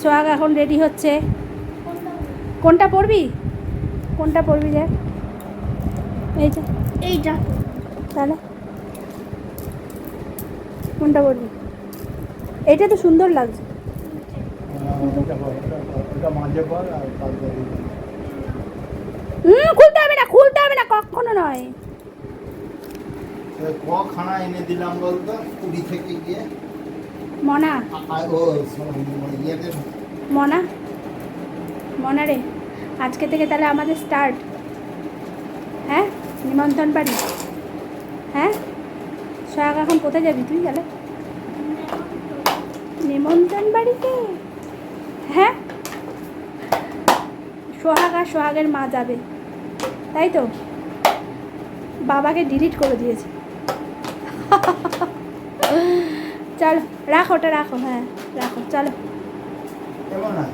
সোহাগ এখন রেডি হচ্ছে। কোনটা পরবি? কোনটা পরবি দেখ? এইটা। তাহলে কোনটা পরবি? এইটা তো সুন্দর লাগছে। খুলতে হবে না, খুলতে হবে না, কখনো নয়। খানা এনে দিলাম বলতো পুরী থেকে গিয়ে। মনা মনা মনা রে, আজকে থেকে তাহলে আমাদের স্টার্ট। হ্যাঁ, নিমন্ত্রণ বাড়ি। হ্যাঁ সোহাগ, এখন কোথায় যাবি তুই তাহলে? নিমন্ত্রণ বাড়িতে। হ্যাঁ, সোহাগ আর সোহাগের মা যাবে, তাই তো? বাবাকে ডিলিট করে দিয়েছে। চলো রাখো, ওটা রাখো। হ্যাঁ রাখো, চলো। কেমন হয়?